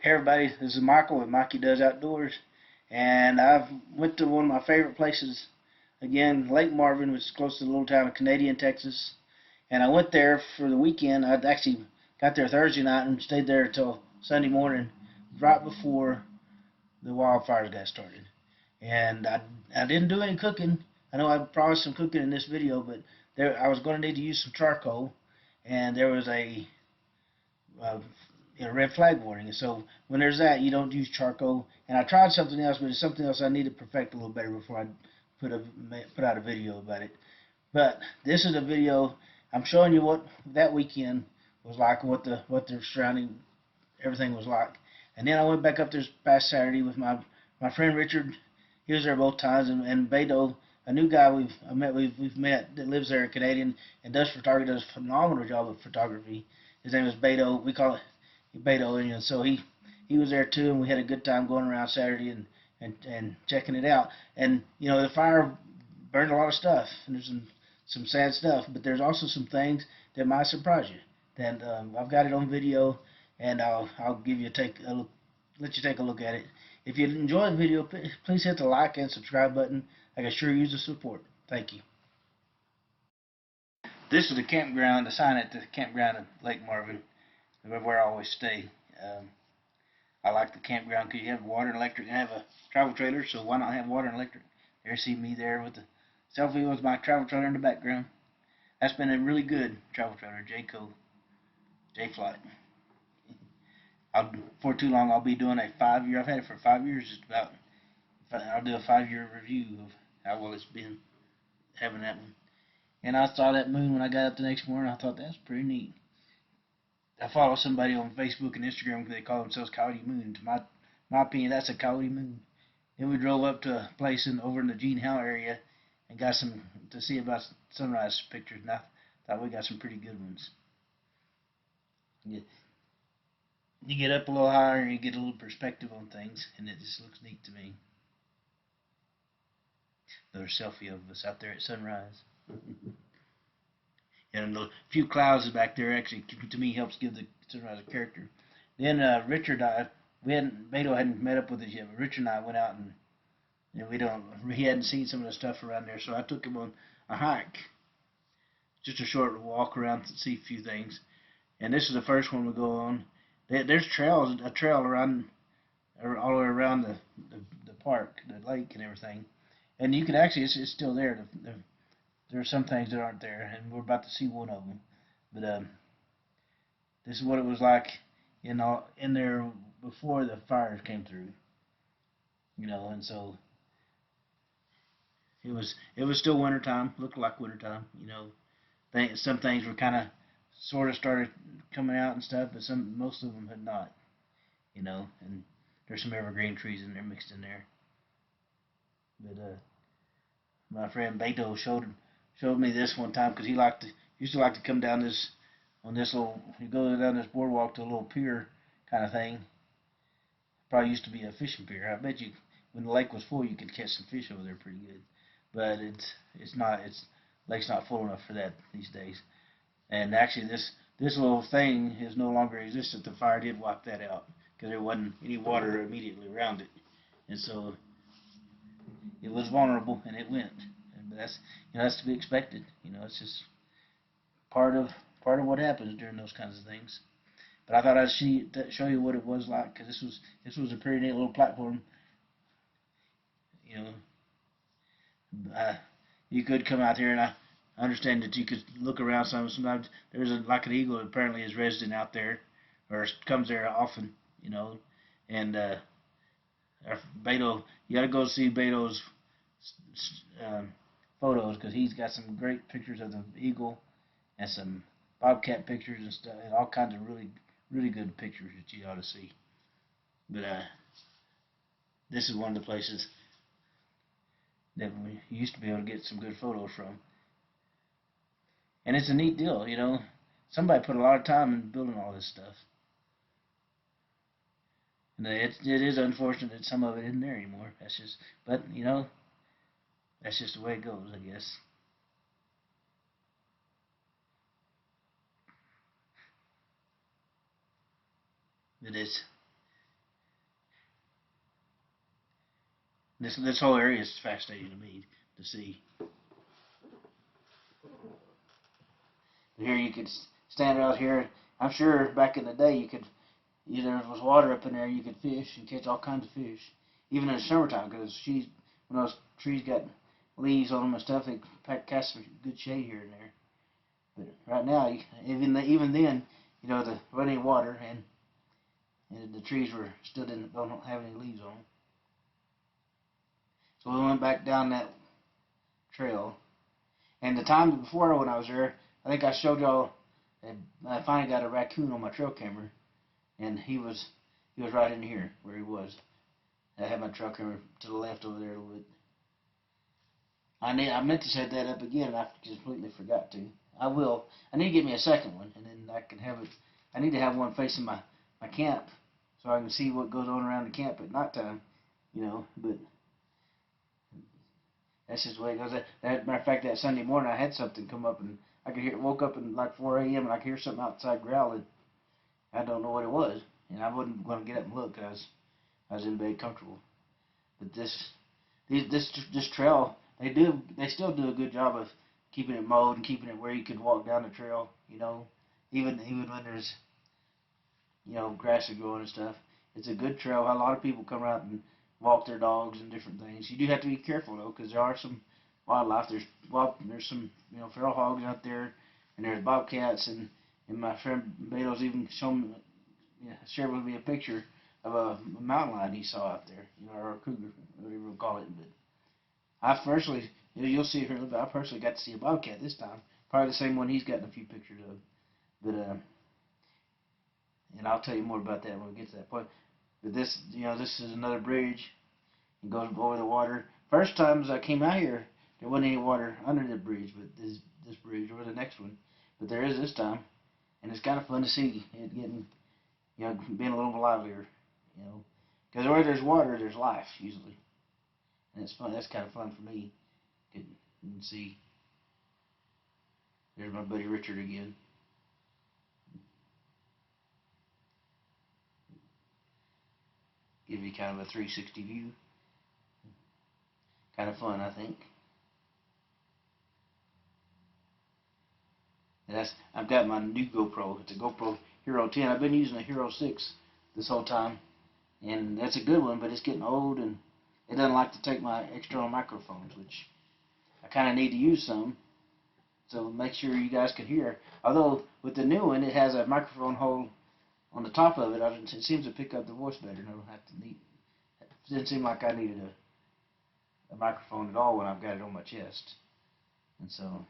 Hey everybody, this is Michael with Mikey Does Outdoors, and I've went to one of my favorite places again, Lake Marvin, which is close to the little town of Canadian, Texas. And I went there for the weekend. I actually got there Thursday night and stayed there until Sunday morning, right before the wildfires got started. And I didn't do any cooking. I know I promised some cooking in this video, but I was going to need to use some charcoal, and there was a red flag warning. And so when there's that, you don't use charcoal. And I tried something else, but it's something else I need to perfect a little better before I put out a video about it. But this is a video I'm showing you what that weekend was like, what the surrounding everything was like. And then I went back up this past Saturday with my friend Richard. He was there both times, and Beto, a new guy we've met that lives there, Canadian, and does photography, does a phenomenal job of photography. His name is Beto. We call it Beto, and so he was there too, and we had a good time going around Saturday and checking it out. And you know, the fire burned a lot of stuff, and there's some sad stuff, but there's also some things that might surprise you. And I've got it on video, and I'll give you let you take a look at it. If you enjoy the video, please hit the like and subscribe button. I can sure use the support. Thank you. This is the campground, the sign at the campground at Lake Marvin, where I always stay. I like the campground because you have water and electric. I have a travel trailer, so why not have water and electric? There you see me there with the selfie with my travel trailer in the background. That's been a really good travel trailer, J-Flight. For too long, I'll be doing a 5-year. I've had it for 5 years, just about. I'll do a 5-year review of how well it's been having that one. And I saw that moon when I got up the next morning. I thought that's pretty neat. I follow somebody on Facebook and Instagram. They call themselves Coyote Moon. To my opinion, that's a coyote moon. Then we drove up to a place over in the Gene Howe area and got some to see about sunrise pictures. And I thought we got some pretty good ones. You get up a little higher and you get a little perspective on things, and it just looks neat to me. Another selfie of us out there at sunrise. And the few clouds back there actually, to me, helps give the sunrise a character. Then Richard and Beto hadn't met up with us yet, but Richard and I went out and he hadn't seen some of the stuff around there, so I took him on a hike, just a short walk around to see a few things. And this is the first one we go on. There's a trail around, all the way around the park, the lake, and everything. And you can actually, it's still there. There are some things that aren't there, and we're about to see one of them. But this is what it was like in there before the fires came through. You know, and so it was still wintertime. Looked like wintertime. You know, some things were kind of sort of started coming out and stuff, but most of them had not. You know, and there's some evergreen trees in there mixed in there. But my friend Beto showed me this one time because he used to like to come down you go down this boardwalk to a little pier kind of thing. Probably used to be a fishing pier. I bet you when the lake was full you could catch some fish over there pretty good. But lake's not full enough for that these days. And actually this little thing is no longer existent. The fire did wipe that out because there wasn't any water immediately around it. And so it was vulnerable and it went. But that's to be expected. You know, it's just part of what happens during those kinds of things. But I thought I'd show you what it was like, because this was a pretty neat little platform. You know, you could come out here, and I understand that you could look around sometimes. There's like an eagle that apparently is resident out there, or comes there often. You know, and Beto, you got to go see Beto's photos, because he's got some great pictures of the eagle and some bobcat pictures and stuff, and all kinds of really good pictures that you ought to see. But this is one of the places that we used to be able to get some good photos from, and it's a neat deal. You know, somebody put a lot of time in building all this stuff, and it is unfortunate that some of it isn't there anymore. But you know, that's just the way it goes, I guess. It is. This whole area is fascinating to me to see. Here you could stand out here. I'm sure back in the day you could, there was water up in there. You could fish and catch all kinds of fish, even in the summertime. Because when those trees got leaves on them and stuff, they cast some good shade here and there. But right now, even then, the running water and the trees were still don't have any leaves on them. So we went back down that trail. And the time before when I was there, I think I showed y'all. I finally got a raccoon on my trail camera, and he was right in here where he was. I had my trail camera to the left over there a little bit. I meant to set that up again, and I completely forgot to. I will. I need to get me a second one, and then I can have it. I need to have one facing my camp, so I can see what goes on around the camp at nighttime. But that's just the way it goes. Matter of fact, that Sunday morning I had something come up, and I could woke up at like 4 a.m. and I could hear something outside growling. I don't know what it was, and I wasn't going to get up and look because I was in bed comfortable. But this trail, they still do a good job of keeping it mowed and keeping it where you could walk down the trail. Even when there's grass is growing and stuff. It's a good trail. A lot of people come out and walk their dogs and different things. You do have to be careful though, because there are some wildlife. There's some feral hogs out there, and there's bobcats, and my friend Beto's even shared with me a picture of a mountain lion he saw out there, or a cougar, whatever you call it. But I personally, you'll see it here a little bit. I personally got to see a bobcat this time, probably the same one he's gotten a few pictures of. But and I'll tell you more about that when we get to that point. But this is another bridge. It goes over the water. First times I came out here, there wasn't any water under the bridge, but this bridge or the next one. But there is this time, and it's kind of fun to see it getting, being a little livelier, because where there's water, there's life usually, and it's fun. That's kind of fun for me. You can see. There's my buddy Richard again. Give you kind of a 360 view. Kind of fun, I think. And I've got my new GoPro. It's a GoPro Hero 10. I've been using a Hero 6 this whole time, and that's a good one, but it's getting old, and it doesn't like to take my external microphones, which I kind of need to use some. So make sure you guys can hear. Although with the new one, it has a microphone hole on the top of it. It seems to pick up the voice better. And I don't have to need. It didn't seem like I needed a microphone at all when I've got it on my chest. And so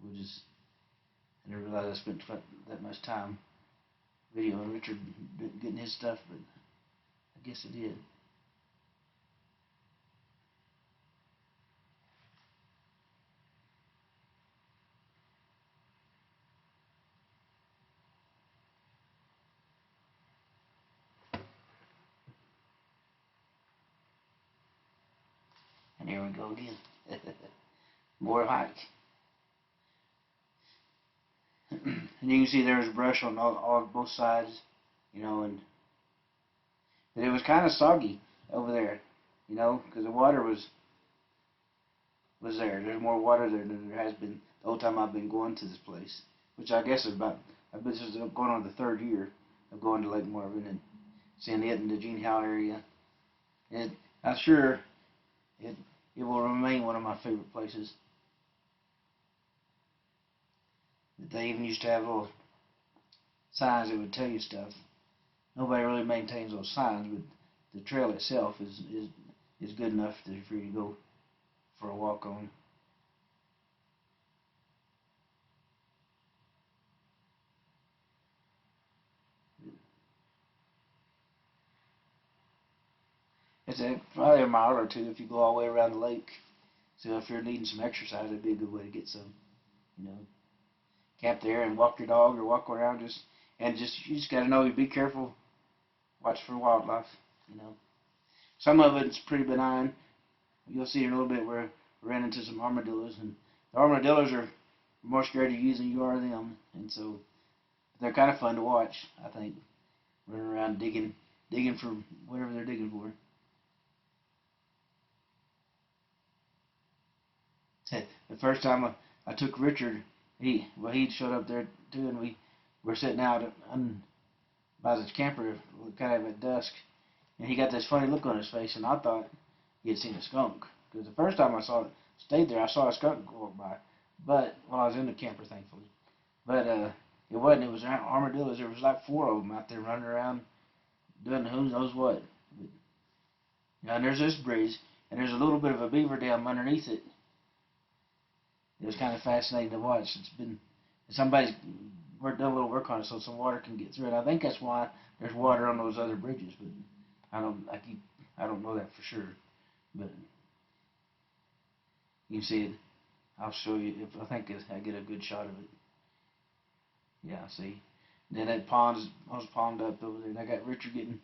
I didn't realize I spent that much time videoing Richard getting his stuff, but I guess I did. And here we go again. More hike. And you can see there's brush on both sides, and but it was kind of soggy over there, because the water was there. There's more water there than there has been the whole time I've been going to this place, which I guess is this is going on the third year of going to Lake Marvin and seeing it in the Gene Howe area. And I'm sure it will remain one of my favorite places. They even used to have little signs that would tell you stuff. Nobody really maintains those signs, but the trail itself is good enough for you to go for a walk on. It's probably a mile or two if you go all the way around the lake. So if you're needing some exercise, it'd be a good way to get some. Camp there and walk your dog or walk around. You just gotta know you be careful. Watch for wildlife. Some of it's pretty benign. You'll see in a little bit where we ran into some armadillos, and the armadillos are more scared of you than you are them, and so they're kind of fun to watch. I think running around digging digging for whatever they're digging for. The first time I took Richard, he showed up there too, and we were sitting out by the camper, kind of at dusk, and he got this funny look on his face, and I thought he had seen a skunk, because the first time I stayed there, I saw a skunk walk by, but while I was in the camper, thankfully, but it wasn't. It was armadillos. There was like 4 of them out there running around doing who knows what. But, and there's this bridge, and there's a little bit of a beaver dam underneath it. It was kind of fascinating to watch. Somebody's done a little work on it so some water can get through it. I think that's why there's water on those other bridges, but I don't know that for sure. But you can see it. I'll show you if I think I get a good shot of it. Yeah, see. And then that I was ponded up over there, and I got Richard getting.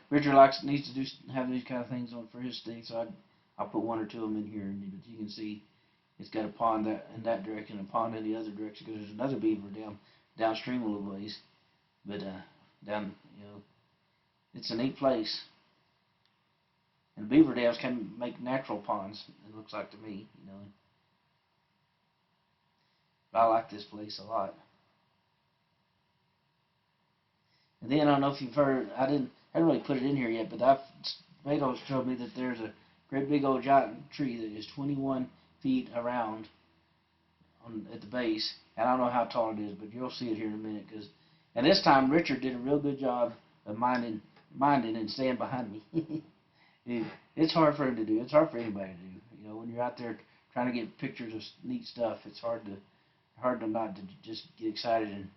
Richard needs to have these kind of things on for his stick, so I'll put 1 or 2 of them in here, but you can see. It's got a pond in that direction, and a pond in the other direction, because there's another beaver downstream a little ways. But down, it's a neat place. And beaver dams can make natural ponds. It looks like to me, But I like this place a lot. And then I don't know if you've heard. I haven't really put it in here yet, but Beto's told me that there's a great big old giant tree that is 21 feet around at the base, and I don't know how tall it is, but you'll see it here in a minute. And this time Richard did a real good job of minding and staying behind me. It's hard for him to do. It's hard for anybody to do. When you're out there trying to get pictures of neat stuff, it's hard to not to just get excited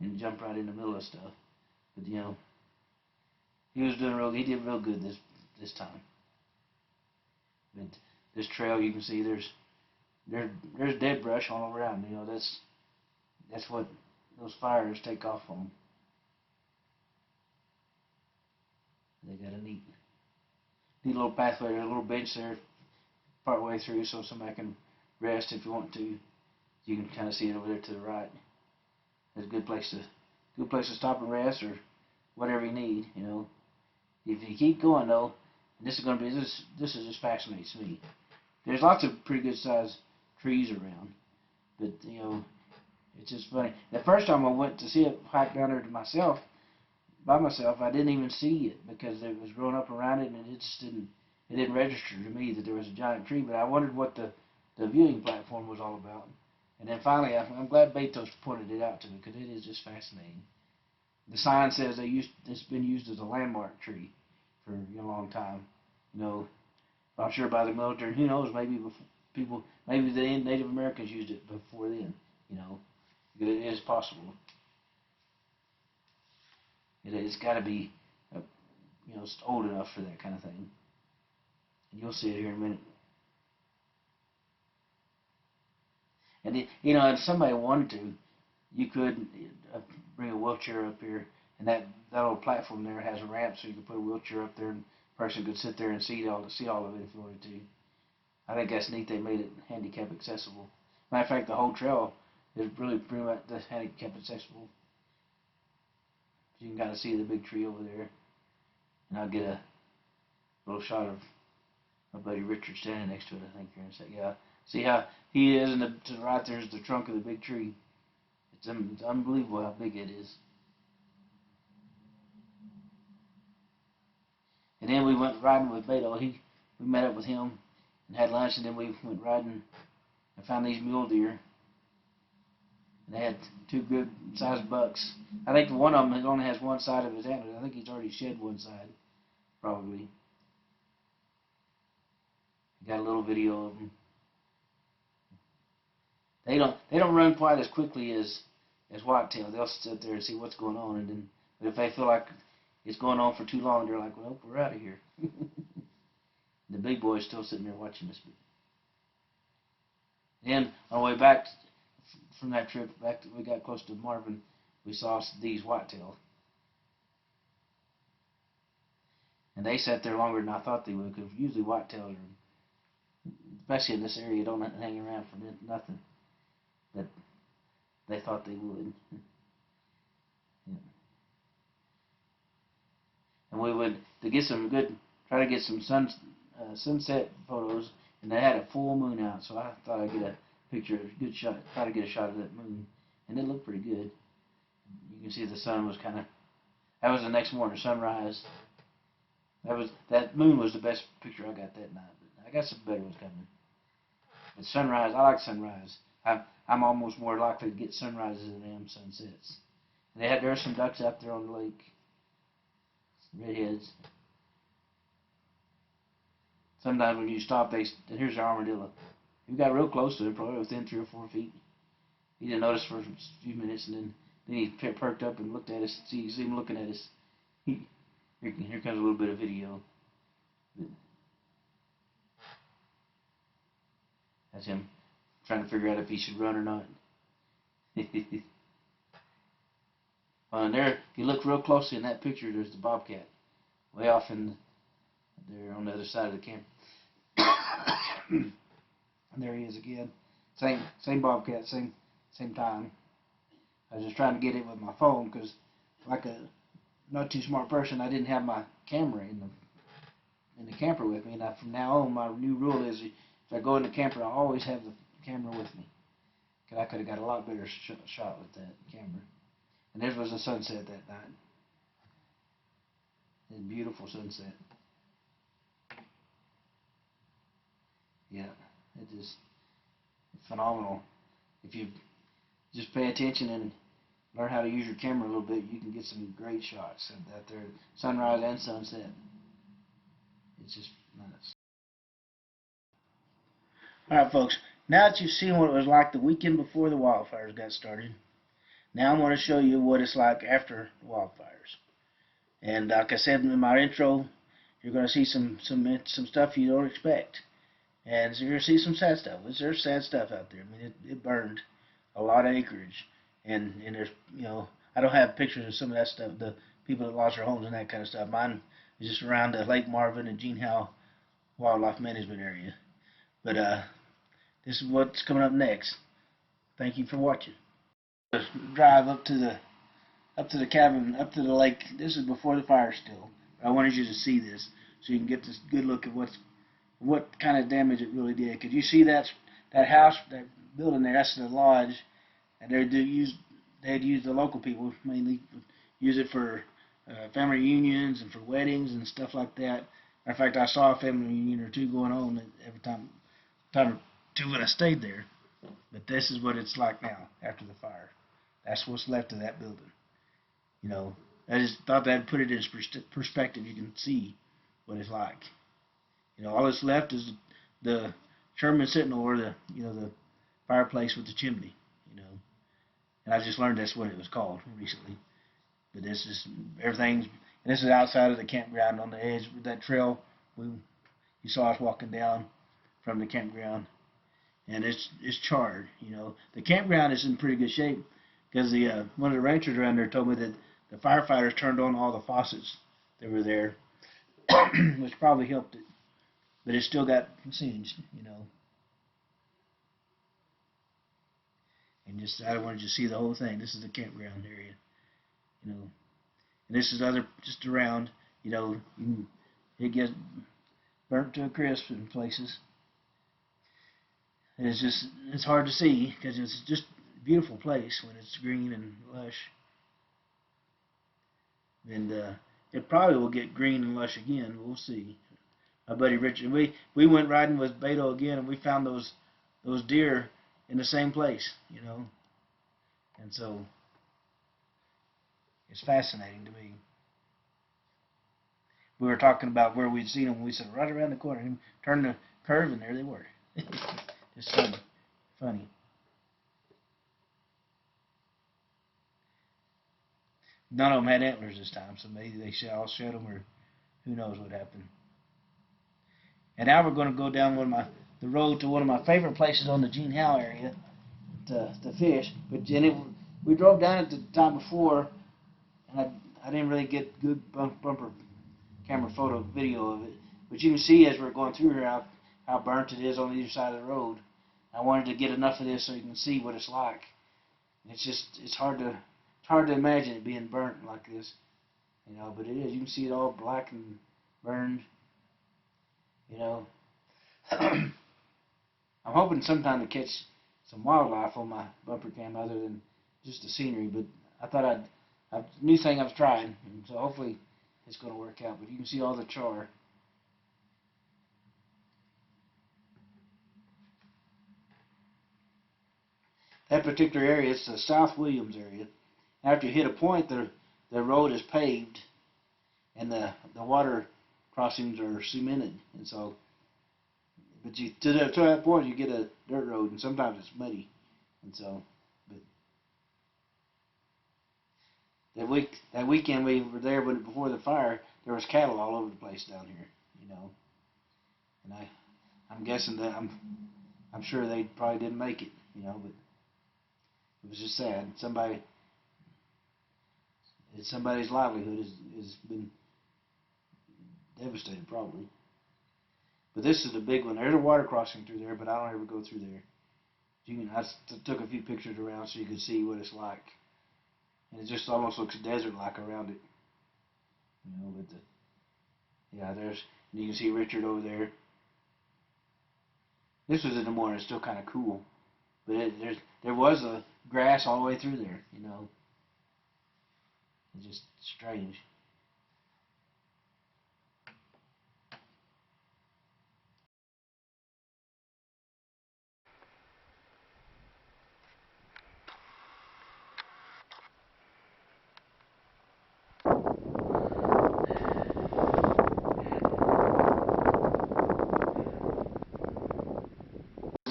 and jump right in the middle of stuff. But he did real good this time. But this trail, you can see there's dead brush all around. That's what those fires take off on. They got a neat little pathway. There's a little bench there part way through, so somebody can rest if you want to. You can kind of see it over there to the right. It's a good place to stop and rest or whatever you need. If you keep going though, and this just fascinates me. There's lots of pretty good sized trees around, but it's just funny. The first time I went to see it, hike down there by myself, I didn't even see it because it was growing up around it, and it didn't register to me that there was a giant tree. But I wondered what the viewing platform was all about, and then finally, I'm glad Betos pointed it out to me because it is just fascinating. The sign says it's been used as a landmark tree for a long time. I'm sure by the military. Who knows? Maybe maybe the Native Americans used it before then. But it is possible. It's got to be, old enough for that kind of thing. And you'll see it here in a minute. And if somebody wanted to, you could bring a wheelchair up here, and that old platform there has a ramp, so you could put a wheelchair up there, and a person could sit there and see all of it if you wanted to. I think that's neat. They made it handicap accessible. Matter of fact, the whole trail is really pretty much handicap accessible. So you can kind of see the big tree over there, and I'll get a little shot of my buddy Richard standing next to it. I think here in a second. Yeah, see how he is, and to the right there's the trunk of the big tree. It's unbelievable how big it is. And then we went riding with Beto. We met up with him and had lunch, and then we went riding and found these mule deer. And they had 2 good sized bucks. I think one of them only has one side of his antler. I think he's already shed one side, probably. Got a little video of them. They don't run quite as quickly as whitetail. They'll sit there and see what's going on, but if they feel like it's going on for too long, they're like, well, we're out of here. The big boy's still sitting there watching us. Then on the way back from that trip, we got close to Marvin, we saw these whitetail. And they sat there longer than I thought they would, because usually whitetails are, especially in this area, don't hang around for nothing. But they thought they would. Yeah. to get some good, try to get some sunset photos, and they had a full moon out, so I thought I'd get a picture, a good shot, try to get a shot of that moon, and it looked pretty good. You can see the sun was kind of, that was the next morning, sunrise. That moon was the best picture I got that night, but I got some better ones coming. But sunrise, I like sunrise. I'm almost more likely to get sunrises than I am sunsets. And there's some ducks out there on the lake, redheads. Sometimes when you stop, and here's the armadillo. You got real close to him, probably within 3 or 4 feet. He didn't notice for a few minutes, and then he perked up and looked at us. See him looking at us. Here comes a little bit of video. That's him trying to figure out if he should run or not. And there, if you look real closely in that picture, there's the bobcat, way off in there on the other side of the camp. And there he is again. Same bobcat, same time. I was just trying to get it with my phone because, like a not too smart person, I didn't have my camera in the camper with me. And from now on, my new rule is if I go in the camper, I always have the camera with me. Because I could have got a lot better shot with that camera. And there was a sunset that night. A beautiful sunset. Yeah, it's phenomenal. If you just pay attention and learn how to use your camera a little bit, you can get some great shots out there, sunrise and sunset. It's just nice. Alright folks, now that you've seen what it was like the weekend before the wildfires got started, now I'm going to show you what it's like after the wildfires. And like I said in my intro, you're going to see some stuff you don't expect. And so you're going to see some sad stuff. There's sad stuff out there. I mean, it burned a lot of acreage. And there's, I don't have pictures of some of that stuff, the people that lost their homes and that kind of stuff. Mine is just around the Lake Marvin and Gene Howe Wildlife Management area. But this is what's coming up next. Thank you for watching. Drive up to the cabin, up to the lake. This is before the fire still. I wanted you to see this so you can get this good look at what kind of damage it really did. Because you see that house, that building there, that's the lodge. And they had used the local people mainly use it for family reunions and for weddings and stuff like that. Matter of fact, I saw a family reunion or two going on every time or two when I stayed there. But this is what it's like now after the fire. That's what's left of that building. I just thought that I'd put it in perspective. You can see what it's like. All that's left is the Sherman Sentinel, or the fireplace with the chimney. And I just learned that's what it was called recently. But this is everything's. And this is outside of the campground on the edge of that trail. You saw us walking down from the campground, and it's charred. The campground is in pretty good shape because one of the ranchers around there told me that the firefighters turned on all the faucets that were there, which probably helped it. But it still got singed, And I wanted you to see the whole thing. This is the campground area, And this is just around, it gets burnt to a crisp in places. And it's hard to see because it's just a beautiful place when it's green and lush. And it probably will get green and lush again. We'll see. My buddy Richard, we went riding with Beto again, and we found those deer in the same place, And so it's fascinating to me. We were talking about where we'd seen them, and we said right around the corner. And turned the curve, and there they were. Just funny. None of them had antlers this time, so maybe they all shed them, or who knows what happened. And now we're going to go down the road to one of my favorite places on the Gene Howe area to fish. But we drove down it the time before, and I didn't really get good bumper camera video of it. But you can see as we're going through here how burnt it is on either side of the road. I wanted to get enough of this so you can see what it's like. It's hard to imagine it being burnt like this, but it is. You can see it all black and burned. You know, I'm hoping sometime to catch some wildlife on my bumper cam other than just the scenery. But I thought new thing I was trying, and so hopefully it's going to work out. But you can see all the char. That particular area, it's the South Williams area. After you hit a point, the road is paved, and the water crossings are cemented, and so. But to that point, you get a dirt road, and sometimes it's muddy, and so. But that weekend we were there, but before the fire, there was cattle all over the place down here, you know. And I'm guessing that I'm sure they probably didn't make it, you know, but it was just sad. Somebody's livelihood has been devastated probably. But this is the big one. There's a water crossing through there, but I don't ever go through there. I took a few pictures around so you could see what it's like. And it just almost looks desert-like around it. You know, but you can see Richard over there. This was in the morning. It's still kind of cool. But there was a grass all the way through there, you know. It's just strange.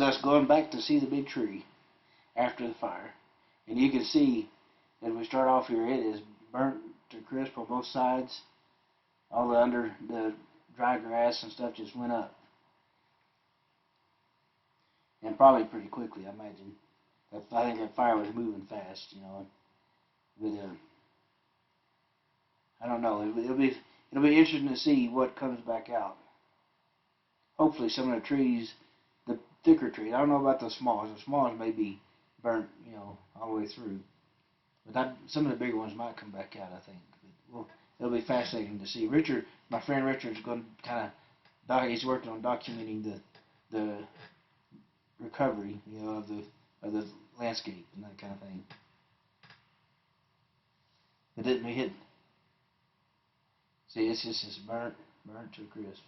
Us going back to see the big tree after the fire, and you can see as we start off here, it is burnt to crisp on both sides. All the dry grass and stuff just went up, and probably pretty quickly, I imagine. I think that fire was moving fast, you know. But I don't know. It'll be interesting to see what comes back out. Hopefully, some of the trees, the thicker trees. I don't know about the smalls. The smalls may be burnt, you know, all the way through. But some of the bigger ones might come back out, I think. But, well, it'll be fascinating to see. Richard, my friend Richard's going to kind of, he's working on documenting the recovery, you know, of the landscape and that kind of thing. It didn't hit. See, it's just burnt to a crisp.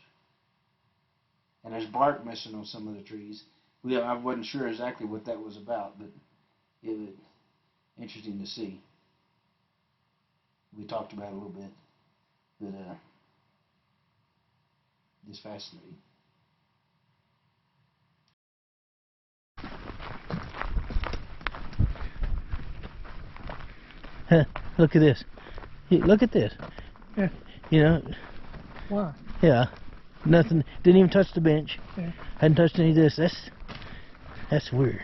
And there's bark missing on some of the trees. I wasn't sure exactly what that was about, but it was interesting to see. We talked about it a little bit, but it's fascinating. Look at this. Look at this. Yeah. You know. Why? Yeah. Nothing. Didn't even touch the bench. Yeah. Hadn't touched any of this. That's weird.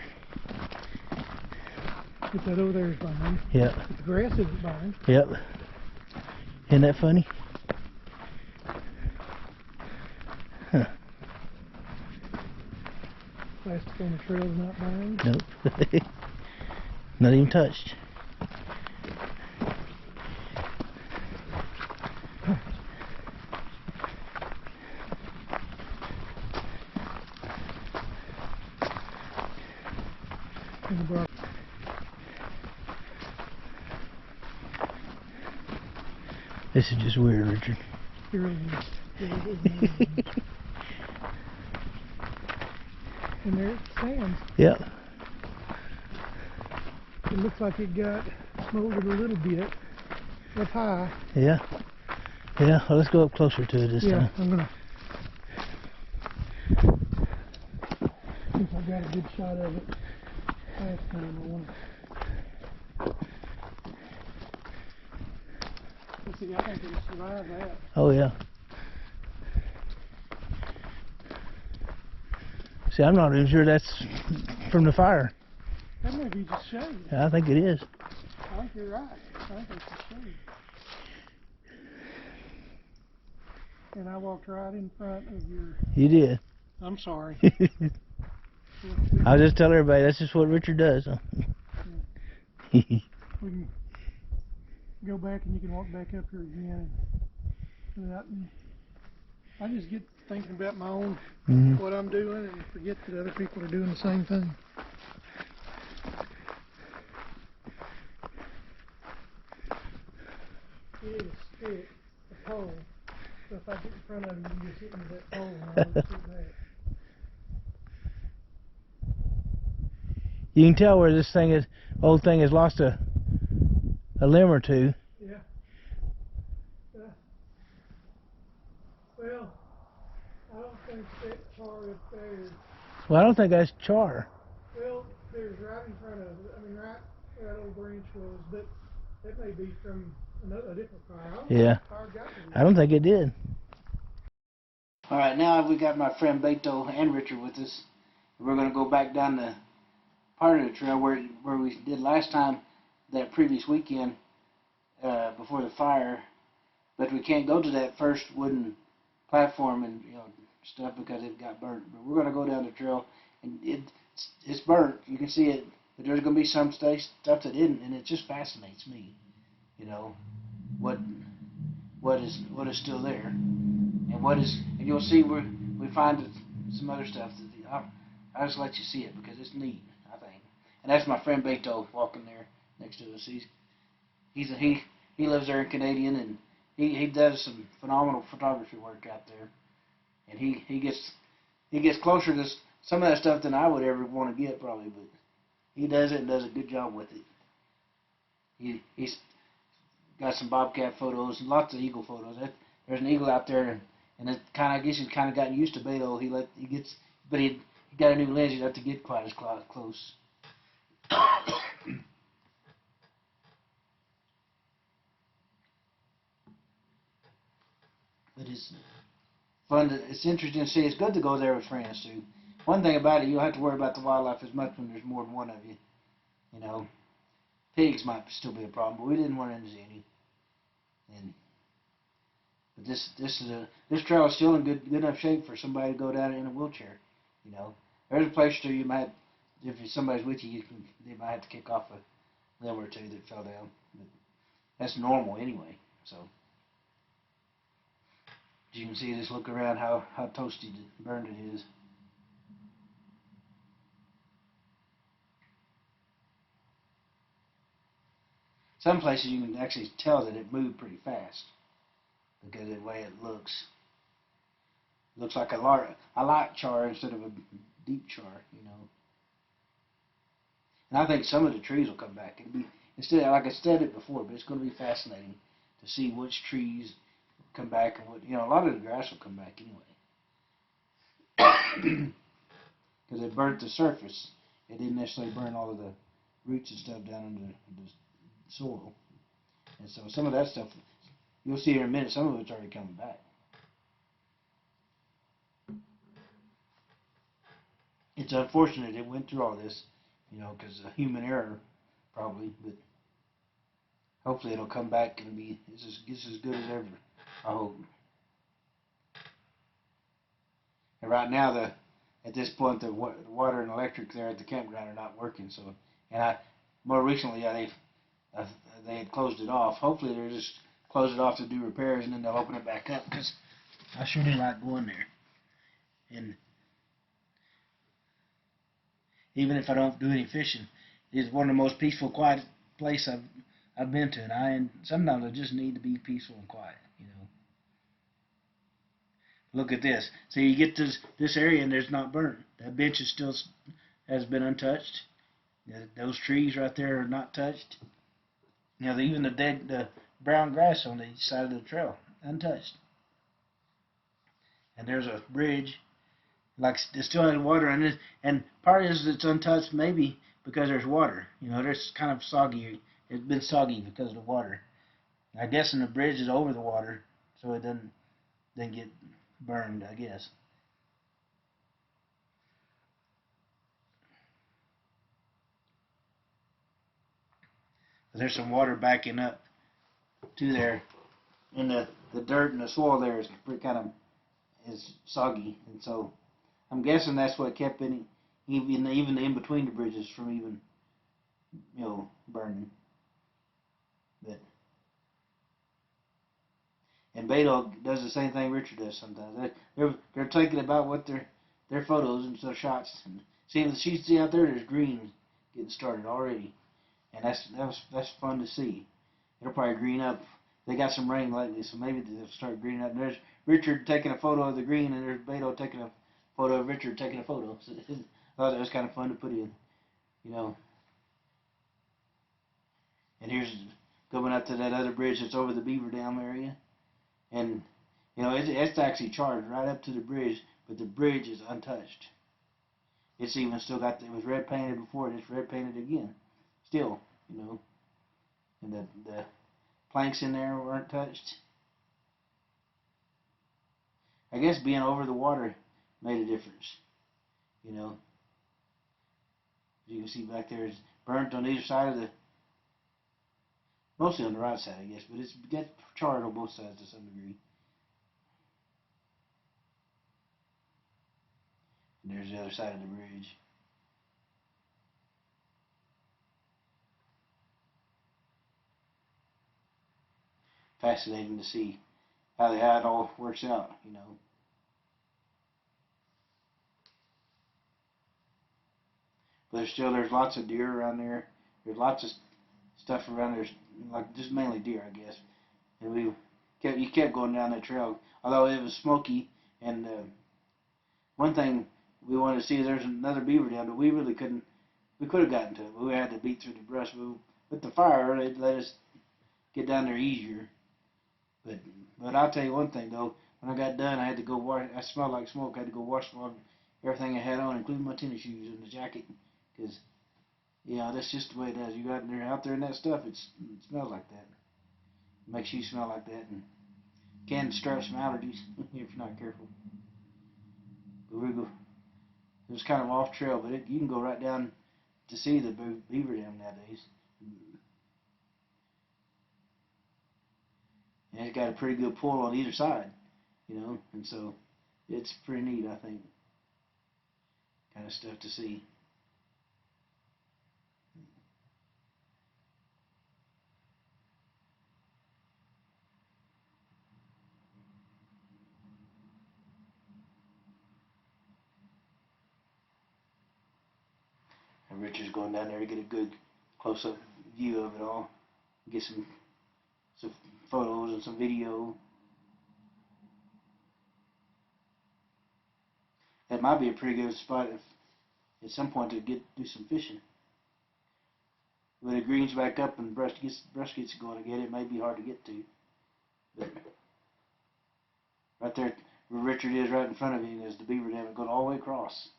But that over there is behind. Yep. But the grass isn't behind. Yep. Isn't that funny? Huh. Plastic on the trail is not behind. Nope. Not even touched. This is just weird, Richard. It really is. And there it stands. Yep. It looks like it got smoldered a little bit up high. Yeah. Yeah, well, let's go up closer to it this time. Yeah, I'm gonna. Since I got a good shot of it last time, I want to. Let's see, I think it'll survive that. Oh, yeah. See, I'm not even sure that's from the fire. That may be just shade. I think it is. I think you're right. I think it's just shade. And I walked right in front of your... You did. I'm sorry. I'll just tell everybody that's just what Richard does. Huh? Yeah. We can go back and you can walk back up here again and I just get thinking about my own, Mm-hmm. what I'm doing, and forget that other people are doing the same thing. You need a stick, a pole, so if I get in front of you, you just hit me with that pole and I'll just sit back. You can tell where this thing is, old thing has lost a limb or two. Yeah. Well, I don't think that char up there is, Well, I don't think that's char. well, there's right in front of it, I mean, right where that old branch was, but that may be from a different fire. I don't know Yeah. if the fire got to this. I don't think it did. All right, now we got my friend Beto and Richard with us. We're going to go back down the part of the trail where we did last time, that previous weekend before the fire. But we can't go to that first wooden platform and stuff because it got burnt. But we're going to go down the trail, and it's burnt. You can see it, but there's going to be some stuff that isn't, and it just fascinates me. What is still there, and you'll see where we find some other stuff that I'll just let you see it because it's neat, I think. And that's my friend Beto walking there next to us. He lives there in Canadian, and he does some phenomenal photography work out there, and he gets closer to some of that stuff than I would ever want to get probably, but he does it and does a good job with it. He's got some bobcat photos and lots of eagle photos. There's an eagle out there, and it I guess he's kind of gotten used to Beto. But he got a new lens. He'd have to get quite as close. But it's fun. It's interesting to see. It's good to go there with friends too. One thing about it, you don't have to worry about the wildlife as much when there's more than one of you. Pigs might still be a problem, but we didn't run into any. But this trail is still in good enough shape for somebody to go down it in a wheelchair. There's a place too you might, if somebody's with you, they might have to kick off a limb or two that fell down. But that's normal anyway. So you can see, just look around how toasty burned it is. Some places you can actually tell that it moved pretty fast because of the way it looks. Looks like a light char instead of a deep char, And I think some of the trees will come back. It'll be, instead, like I said it before, but it's going to be fascinating to see which trees come back and what, a lot of the grass will come back anyway. Because it burnt the surface. It didn't necessarily burn all of the roots and stuff down into the soil. And so some of that stuff, you'll see here in a minute, some of it's already coming back. It's unfortunate it went through all this, because of human error, probably, but hopefully it'll come back and be just as good as ever, I hope. And right now, at this point, the water and electric there at the campground are not working, so, and more recently, they had closed it off. Hopefully they'll just close it off to do repairs, and then they'll open it back up, because I sure do like going there. And even if I don't do any fishing, it's one of the most peaceful, quiet places I've been to, and sometimes I just need to be peaceful and quiet. Look at this. So you get this area and there's not burnt. That bench is still has been untouched. Those trees right there are not touched. Even the brown grass on the side of the trail, untouched. And there's a bridge. Like it still has water in it, and part is it's untouched maybe because there's water. There's kind of soggy. It's been soggy because of the water. I guess the bridge is over the water, so it doesn't get burned, I guess. But there's some water backing up to there, and the dirt and the soil there is is soggy, and so I'm guessing that's what kept even in between the bridges from even burning. But And Beto does the same thing Richard does sometimes. They're thinking about what their photos and stuff shots. And seeing the sheets out there, there's green getting started already, and that's fun to see. It'll probably green up. They got some rain lately, so maybe they'll start greening up. And there's Richard taking a photo of the green, and there's Beto taking a photo of Richard taking a photo. So I thought that was kind of fun to put in, you know. And here's going up to that other bridge that's over the Beaver Dam area, and you know it's actually charged right up to the bridge, but the bridge is untouched. It's even still got it was red painted before, and it's red painted again, still, you know. And the planks in there weren't touched. I guess being over the water made a difference, you know. As you can see back there, it's burnt on either side of the, mostly on the right side, I guess, but it's got charred on both sides to some degree. And there's the other side of the bridge. Fascinating to see how it all works out, you know. But there's lots of deer around there. There's lots of stuff around there, like just mainly deer, I guess. And you kept going down that trail, although it was smoky. And one thing we wanted to see, there's another beaver dam, but we really couldn't. We could have gotten to it, but we had to beat through the brush. But with the fire, it let us get down there easier. But I'll tell you one thing though. When I got done, I had to go wash. I smelled like smoke. I had to go wash everything I had on, including my tennis shoes and the jacket, because yeah, that's just the way it does. You got out there in that stuff, it smells like that. It makes you smell like that, and can start some allergies if you're not careful. But it was kind of off trail, but you can go right down to see the beaver dam nowadays. And it's got a pretty good pull on either side, you know, and so it's pretty neat, I think, kind of stuff to see. And Richard's going down there to get a good close-up view of it all, get some photos and some video. That might be a pretty good spot if at some point to do some fishing. When it greens back up and brush gets going again, it may be hard to get to. But right there where Richard is, right in front of him, is the beaver dam going all the way across.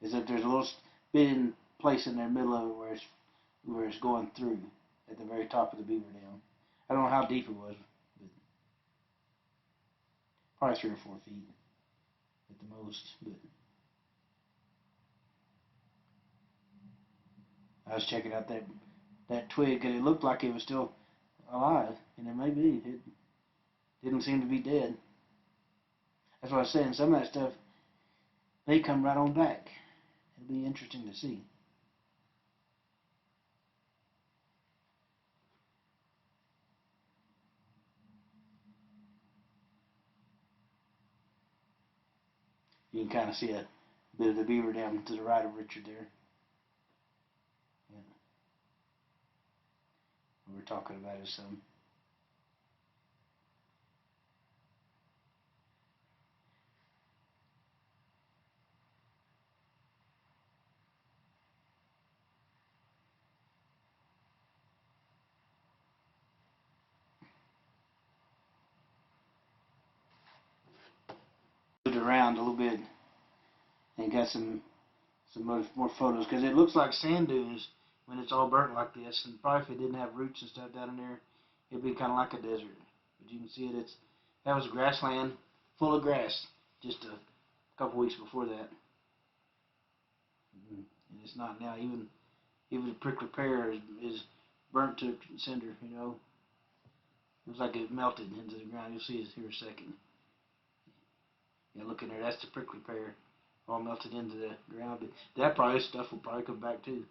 Is that there's a little bit place in the middle of it where it's going through at the very top of the beaver dam. I don't know how deep it was, but probably 3 or 4 feet at the most. But I was checking out that twig, and it looked like it was still alive, and it may be. It didn't seem to be dead. That's what I was saying. Some of that stuff may come right on back. It'll be interesting to see. You can kind of see a bit of the beaver dam to the right of Richard there. Yeah. What we're talking about is some. Moved around a little bit and got some more photos, because it looks like sand dunes when it's all burnt like this, and probably if it didn't have roots and stuff down in there, it'd be kind of like a desert. But you can see it. That was grassland, full of grass, just a couple weeks before that. And it's not now. Even the prickly pear is burnt to cinder. You know, it was like it melted into the ground. You'll see it here in a second. Yeah, look in there. That's the prickly pear, all melted into the ground. But that stuff will probably come back too.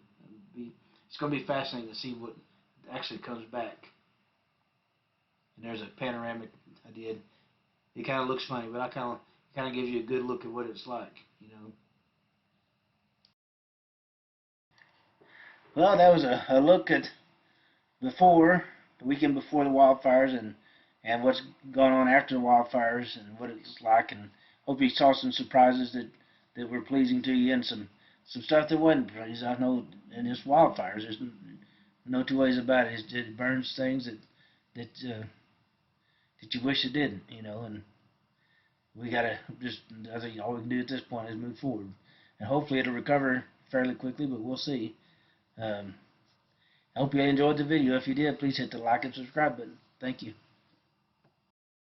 It's going to be fascinating to see what actually comes back. and there's a panoramic I did. It kind of looks funny, but I kind of gives you a good look at what it's like, you know. Well, that was a look at before the weekend before the wildfires and what's going on after the wildfires and what it's like, and hope you saw some surprises that were pleasing to you and some stuff that wasn't pleasing. I know in this wildfires, there's no two ways about it. It burns things that you wish it didn't, you know, and we gotta just, I think all we can do at this point is move forward, and hopefully it'll recover fairly quickly, but we'll see. I hope you enjoyed the video. If you did, please hit the like and subscribe button. Thank you.